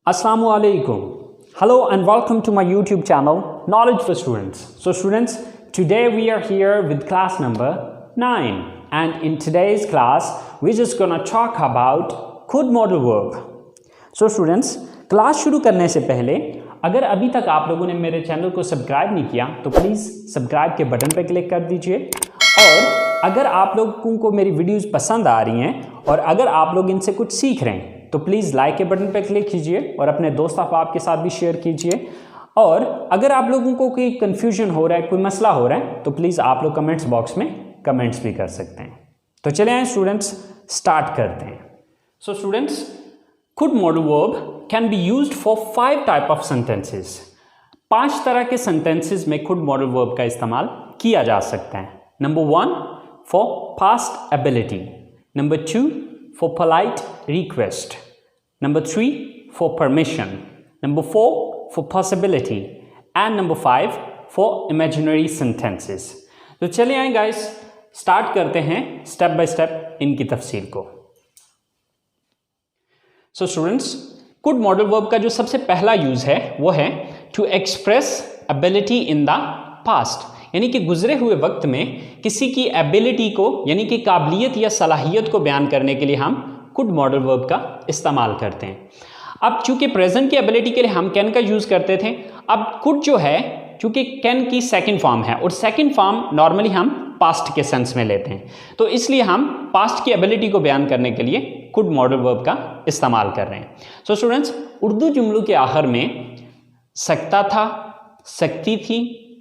Assalamu alaikum. Hello and welcome to my YouTube channel Knowledge for Students. So students, today we are here with class number 9 and in today's class we're just gonna talk about could modal verb. So students, class शुरू करने से पहले अगर अभी तक आप लोगों ने मेरे चैनल को सब्सक्राइब नहीं किया तो प्लीज़ सब्सक्राइब के बटन पर क्लिक कर दीजिए। और अगर आप लोगों को मेरी वीडियोस पसंद आ रही हैं और अगर आप लोग इनसे कुछ सीख रहे हैं तो प्लीज़ लाइक के बटन पर क्लिक कीजिए और अपने दोस्त अहबाब के साथ भी शेयर कीजिए। और अगर आप लोगों को कोई कन्फ्यूजन हो रहा है, कोई मसला हो रहा है तो प्लीज़ आप लोग कमेंट्स बॉक्स में कमेंट्स भी कर सकते हैं। तो चले आए स्टूडेंट्स, स्टार्ट करते हैं। So students, could modal verb can be used for 5 type of sentences. 5 तरह के sentences में could modal verb का इस्तेमाल किया जा सकता है। Number 1 for past ability, Number 2 for polite request, Number 3 for permission, Number 4 for possibility and Number 5 for imaginary sentences. तो चलिए आए गाइस, स्टार्ट करते हैं स्टेप बाय स्टेप इनकी तफसील को। So students, could modal verb का जो सबसे पहला यूज है वो है to express ability in the past, यानी कि गुजरे हुए वक्त में किसी की एबिलिटी को यानी कि काबिलियत या सलाहियत को बयान करने के लिए हम कुड मॉडल वर्ब का इस्तेमाल करते हैं। अब चूंकि प्रेजेंट की एबिलिटी के लिए हम कैन का यूज करते थे, अब कुड जो है चूंकि कैन की सेकंड फॉर्म है और सेकंड फॉर्म नॉर्मली हम पास्ट के सेंस में लेते हैं, तो इसलिए हम पास्ट की एबिलिटी को बयान करने के लिए कुड मॉडल वर्ब का इस्तेमाल कर रहे हैं। सो स्टूडेंट्स, उर्दू जुमलों के आखिर में सकता था, सकती थी,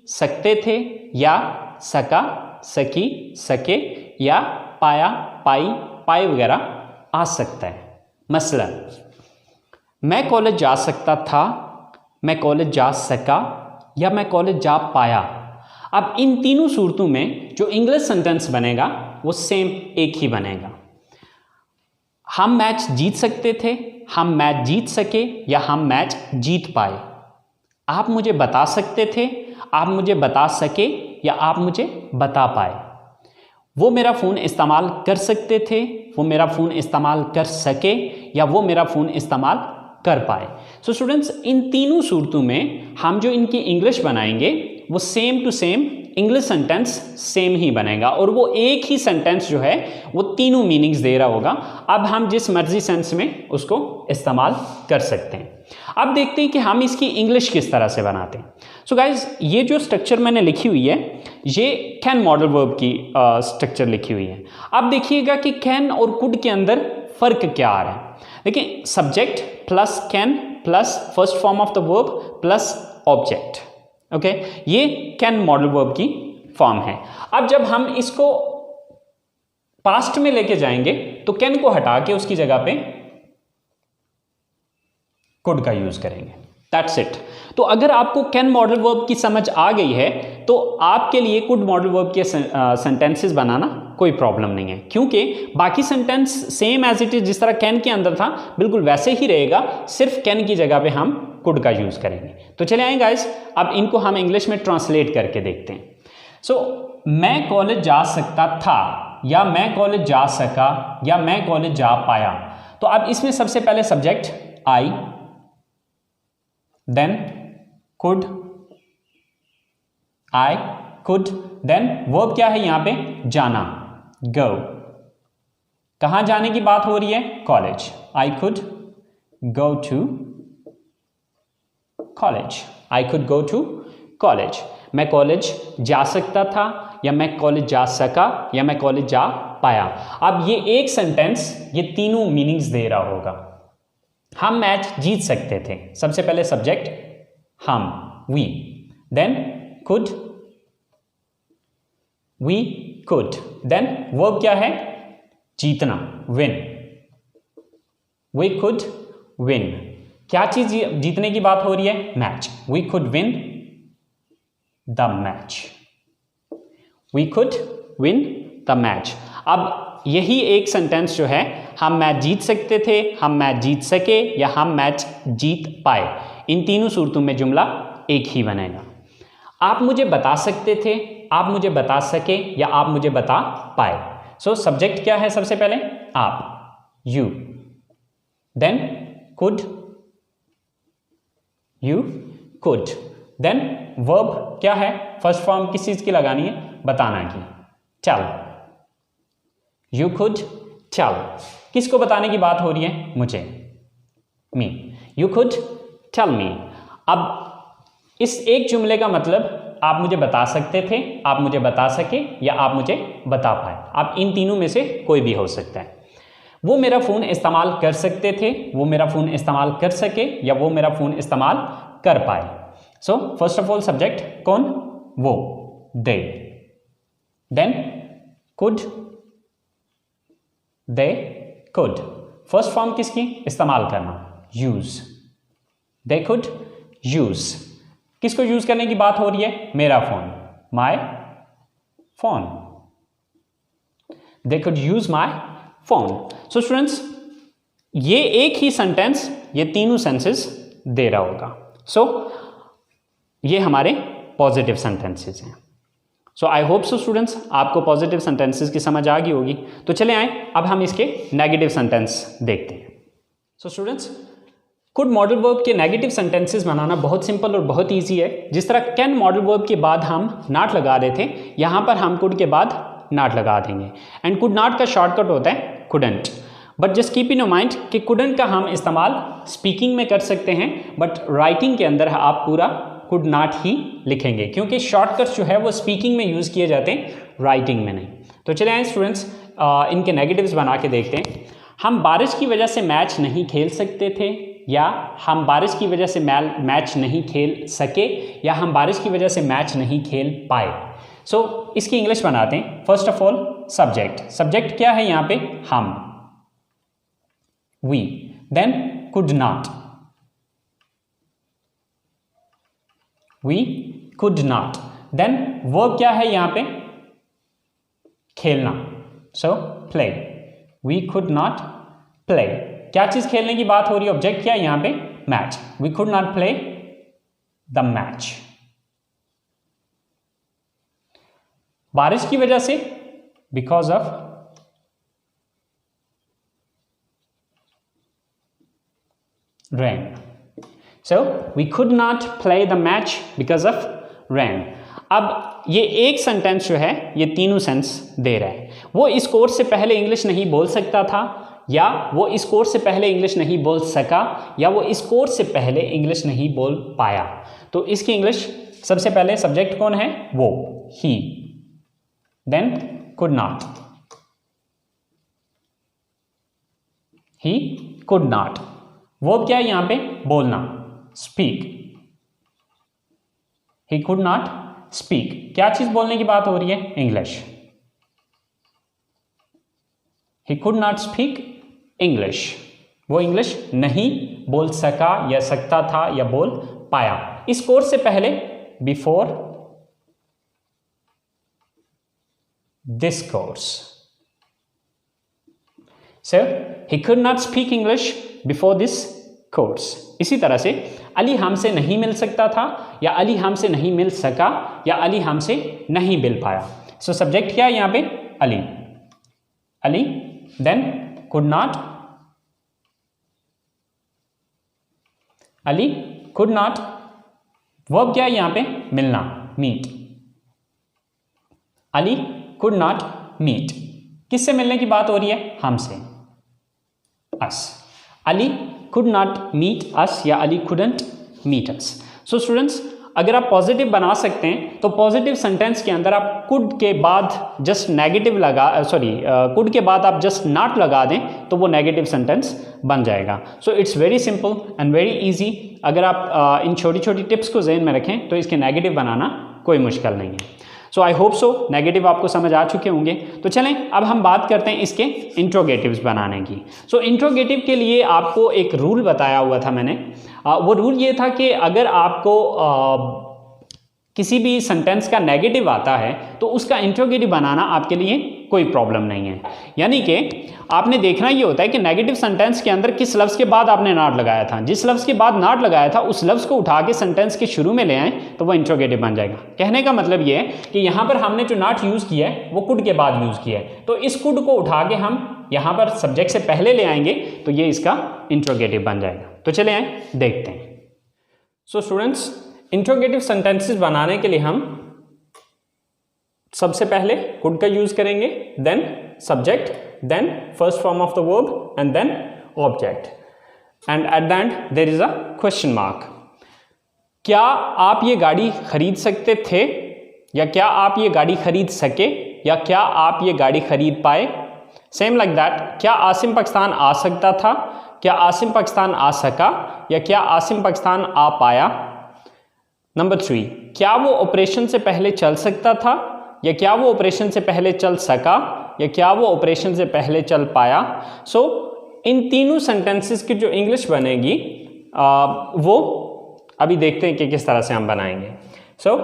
सकते थे या सका, सकी, सके या पाया, पाई, पाए वगैरह आ सकता है। मसलन मैं कॉलेज जा सकता था, मैं कॉलेज जा सका या मैं कॉलेज जा पाया। अब इन तीनों सूरतों में जो इंग्लिश सेंटेंस बनेगा वो सेम एक ही बनेगा। हम मैच जीत सकते थे, हम मैच जीत सके या हम मैच जीत पाए। आप मुझे बता सकते थे, आप मुझे बता सके या आप मुझे बता पाए। वो मेरा फ़ोन इस्तेमाल कर सकते थे, वो मेरा फ़ोन इस्तेमाल कर सके या वो मेरा फ़ोन इस्तेमाल कर पाए। सो स्टूडेंट्स, इन तीनों सूरतों में हम जो इनकी इंग्लिश बनाएंगे वो same to same English sentence same ही बनेगा और वो एक ही सेंटेंस जो है वो तीनों मीनिंग्स दे रहा होगा। अब हम जिस मर्जी सेंस में उसको इस्तेमाल कर सकते हैं। अब देखते हैं कि हम इसकी इंग्लिश किस तरह से बनाते हैं। सो गाइज, ये जो स्ट्रक्चर मैंने लिखी हुई है ये कैन मॉडल वर्ब की स्ट्रक्चर लिखी हुई है। अब देखिएगा कि कैन और कुड के अंदर फ़र्क क्या आ रहा है। देखिए, subject plus can plus first form of the verb plus object, okay, ये कैन मॉडल वर्ब की फॉर्म है। अब जब हम इसको पास्ट में लेके जाएंगे तो कैन को हटा के उसकी जगह पे कुड का यूज करेंगे। That's it. तो अगर आपको कैन मॉडल वर्ब की समझ आ गई है तो आपके लिए कुड मॉडल वर्ब के सेंटेंसेस बनाना कोई प्रॉब्लम नहीं है, क्योंकि बाकी sentence same as it is जिस तरह कैन के अंदर था बिल्कुल वैसे ही रहेगा, सिर्फ कैन की जगह पे हम कुड का यूज करेंगे। तो चले आए गाइस, अब इनको हम इंग्लिश में ट्रांसलेट करके देखते हैं। सो मैं कॉलेज जा सकता था या मैं कॉलेज जा सका या मैं कॉलेज जा पाया। तो अब इसमें सबसे पहले subject I, then could, I could, then verb क्या है यहां पे, जाना, गो। कहां जाने की बात हो रही है, college. I could go to college, I could go to college. मैं कॉलेज जा सकता था या मैं कॉलेज जा सका या मैं कॉलेज जा पाया। अब ये एक सेंटेंस ये तीनों मीनिंग्स दे रहा होगा। हम मैच जीत सकते थे, सबसे पहले सब्जेक्ट हम, we, then could, we could, then verb क्या है, जीतना, विन, वी कुड विन। क्या चीज जीतने की बात हो रही है, match. We could win the match, we could win the match. अब यही एक सेंटेंस जो है, हम मैच जीत सकते थे, हम मैच जीत सके या हम मैच जीत पाए, इन तीनों सूरतों में जुमला एक ही बनेगा। आप मुझे बता सकते थे, आप मुझे बता सके या आप मुझे बता पाए। सो सब्जेक्ट क्या है, सबसे पहले आप, you, then could, you could. Then verb क्या है, फर्स्ट फॉर्म किस चीज की लगानी है, बताना की, टेल। यू कुड टेल, किसको बताने की बात हो रही है, मुझे, me. You could tell me. अब इस एक जुमले का मतलब आप मुझे बता सकते थे, आप मुझे बता सके, या आप मुझे बता पाए। आप इन तीनों में से कोई भी हो सकता है। वो मेरा फ़ोन इस्तेमाल कर सकते थे, वो मेरा फ़ोन इस्तेमाल कर सके, या वो मेरा फ़ोन इस्तेमाल कर पाए। So first of all subject कौन, वो, they. Then could, they could. First form किसकी, इस्तेमाल करना, यूज। दे कुड यूज, किसको यूज करने की बात हो रही है, मेरा phone, my phone. They could use my phone. So students, ये एक ही सेंटेंस ये तीनों सेंसेस दे रहा होगा। सो ये हमारे पॉजिटिव सेंटेंसेस हैं। So I hope so students, आपको पॉजिटिव सेंटेंसेस की समझ आ गई होगी। तो चले आए अब हम इसके नेगेटिव सेंटेंस देखते हैं। सो स्टूडेंट्स, कुड मॉडल वर्ब के नेगेटिव सेंटेंसेस बनाना बहुत सिंपल और बहुत इजी है। जिस तरह कैन मॉडल वर्ब के बाद हम नॉट लगा रहे थे, यहाँ पर हम कुड के बाद नॉट लगा देंगे। एंड कुड नॉट का शॉर्टकट होता है couldn't. But just keep in mind कि कुडंट का हम इस्तेमाल स्पीकिंग में कर सकते हैं, बट राइटिंग के अंदर आप पूरा कुड नॉट ही लिखेंगे, क्योंकि शॉर्टकट्स जो है वो स्पीकिंग में यूज़ किए जाते हैं, राइटिंग में नहीं। तो चले आए स्टूडेंट्स, इनके नेगेटिव्स बना के देखते हैं। हम बारिश की वजह से मैच नहीं खेल सकते थे, या हम बारिश की वजह से मैच नहीं खेल सके, या हम बारिश की वजह से मैच नहीं खेल पाए। सो इसकी इंग्लिश बनाते हैं। First of all subject, subject क्या है यहाँ पे, हम, we. Then could not, we could not. Then verb क्या है यहाँ पे, खेलना, so play. We could not play, क्या चीज खेलने की बात हो रही है, ऑब्जेक्ट क्या है यहाँ पे, match. We could not play the match. बारिश की वजह से, because of rain. So we could not play the match because of rain. अब ये एक सेंटेंस जो है ये तीनों सेंस दे रहा है। वो इस कोर्स से पहले इंग्लिश नहीं बोल सकता था, या वो इस कोर्स से पहले इंग्लिश नहीं बोल सका, या वो इस कोर्स से पहले इंग्लिश नहीं बोल पाया। तो इसकी इंग्लिश सबसे पहले सब्जेक्ट कौन है, वो, he. Then could not, he could not. वो क्या है यहाँ पे, बोलना, speak. He could not speak, क्या चीज बोलने की बात हो रही है, English. He could not speak English, वो इंग्लिश नहीं बोल सका, या सकता था, या बोल पाया। इस कोर्स से पहले, before this course. So he could not speak English before this course. इसी तरह से अली हमसे नहीं मिल सकता था, या अली हमसे नहीं मिल सका, या अली हमसे नहीं मिल पाया। सो सब्जेक्ट क्या है यहाँ पे, Ali, Ali. Then could not, Ali could not. Verb क्या है यहाँ पे, मिलना, meet. Ali could not meet, किससे मिलने की बात हो रही है, हमसे, us. Ali could not meet us, या Ali couldn't meet us. So students, अगर आप पॉजिटिव बना सकते हैं तो पॉजिटिव सेंटेंस के अंदर आप कुड के बाद जस्ट नेगेटिव कुड के बाद आप जस्ट नॉट लगा दें तो वो नेगेटिव सेंटेंस बन जाएगा। So it's very simple and very easy. अगर आप इन छोटी छोटी टिप्स को ज़हन में रखें तो इसके नेगेटिव बनाना कोई मुश्किल नहीं है। सो आई होप सो नेगेटिव आपको समझ आ चुके होंगे। तो चलें अब हम बात करते हैं इसके इंट्रोगेटिव्स बनाने की। सो इंट्रोगेटिव के लिए आपको एक रूल बताया हुआ था मैंने। वो रूल ये था कि अगर आपको किसी भी सेंटेंस का नेगेटिव आता है तो उसका इंट्रोगेटिव बनाना आपके लिए कोई प्रॉब्लम नहीं है। यानी कि आपने देखना ये होता है कि नेगेटिव सेंटेंस के अंदर किस लफ्ज़ के बाद आपने नॉट लगाया था। जिस लफ्ज़ के बाद नॉट लगाया था उस लफ्ज़ को उठा के सेंटेंस के शुरू में ले आएँ तो वो इंट्रोगेटिव बन जाएगा। कहने का मतलब ये है कि यहाँ पर हमने जो नॉट यूज़ किया है वो कुड के बाद यूज़ किया है, तो इस कुड को उठा के हम यहाँ पर सब्जेक्ट से पहले ले आएंगे तो ये इसका इंट्रोगेटिव बन जाएगा। तो चले आए देखते हैं। सो स्टूडेंट्स, इंट्रोगेटिव सेंटेंसेस बनाने के लिए हम सबसे पहले कुड का यूज करेंगे, then subject, then first form of the verb and then object, and at the end there is a question mark. क्या आप ये गाड़ी खरीद सकते थे, या क्या आप ये गाड़ी खरीद सके, या क्या आप ये गाड़ी खरीद पाए। सेम लाइक दैट, क्या आसिम पाकिस्तान आ सकता था, क्या आसिम पाकिस्तान आ सका, या क्या आसिम पाकिस्तान आ पाया। नंबर 3, क्या वो ऑपरेशन से पहले चल सकता था, या क्या वो ऑपरेशन से पहले चल सका, या क्या वो ऑपरेशन से पहले चल पाया। सो इन तीनों सेंटेंसेस की जो इंग्लिश बनेगी वो अभी देखते हैं कि किस तरह से हम बनाएंगे। सो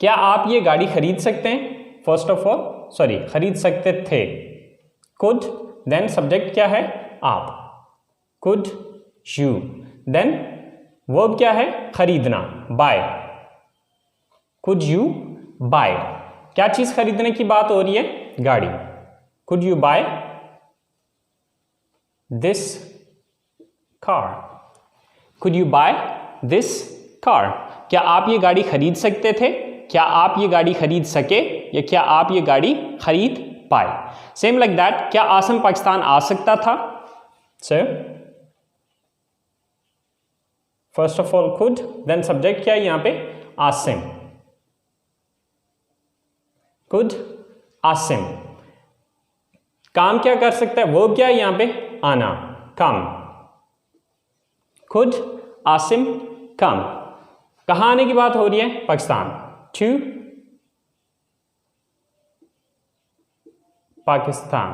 क्या आप ये गाड़ी खरीद सकते हैं, फर्स्ट ऑफ ऑल, सॉरी खरीद सकते थे, कुड, देन सब्जेक्ट क्या है, आप, कुड यू, देन वर्ब क्या है, खरीदना, बाय, कुड यू बाय। क्या चीज खरीदने की बात हो रही है, गाड़ी, could you buy this car, could you buy this car. क्या आप ये गाड़ी खरीद सकते थे, क्या आप ये गाड़ी खरीद सके, या क्या आप ये गाड़ी खरीद पाए। सेम लाइक दैट, क्या आसिम पाकिस्तान आ सकता था, so first of all could, then subject क्या है यहां पे, आसिम, कुड आसिम। काम क्या कर सकता है, वर्ब क्या है यहां पे, आना, कम, कुड आसिम कम। कहां आने की बात हो रही है, Pakistan, to Pakistan,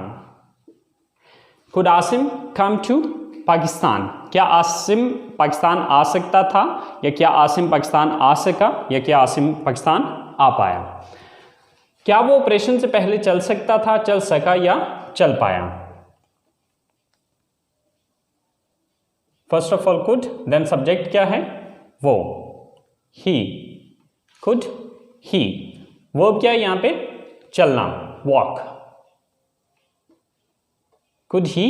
could Asim come to Pakistan. क्या आसिम पाकिस्तान आ सकता था, या क्या आसिम पाकिस्तान आ सका, या क्या आसिम पाकिस्तान आ पाया। क्या वो ऑपरेशन से पहले चल सकता था, चल सका, या चल पाया। First of all could, then subject क्या है, वो, ही, कुड ही। वर्ब क्या है यहां पे, चलना, वॉक, कुड ही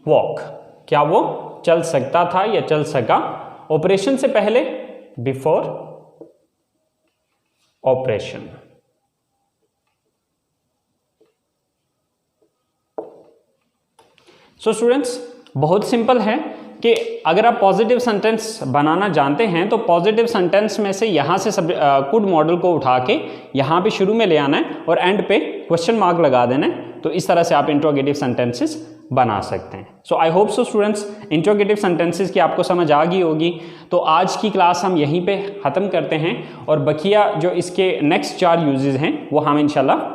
वॉक। क्या वो चल सकता था या चल सका ऑपरेशन से पहले, बिफोर ऑपरेशन। सो स्टूडेंट्स, बहुत सिंपल है कि अगर आप पॉजिटिव सेंटेंस बनाना जानते हैं तो पॉजिटिव सेंटेंस में से यहाँ से कुड मॉडल को उठा के यहाँ पे शुरू में ले आना है और एंड पे क्वेश्चन मार्क लगा देना है। तो इस तरह से आप इंट्रोगेटिव सेंटेंसेस बना सकते हैं। So I hope so students, interrogative sentences की आपको समझ आ गई होगी। तो आज की क्लास हम यहीं पे ख़त्म करते हैं और बकिया जो इसके नेक्स्ट 4 यूजेस हैं वो हम इंशाल्लाह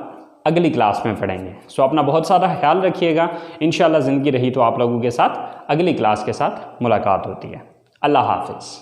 अगली क्लास में पढ़ेंगे। सो अपना बहुत सारा ख्याल रखिएगा। इंशाल्लाह ज़िंदगी रही तो आप लोगों के साथ अगली क्लास के साथ मुलाकात होती है। अल्लाह हाफिज़।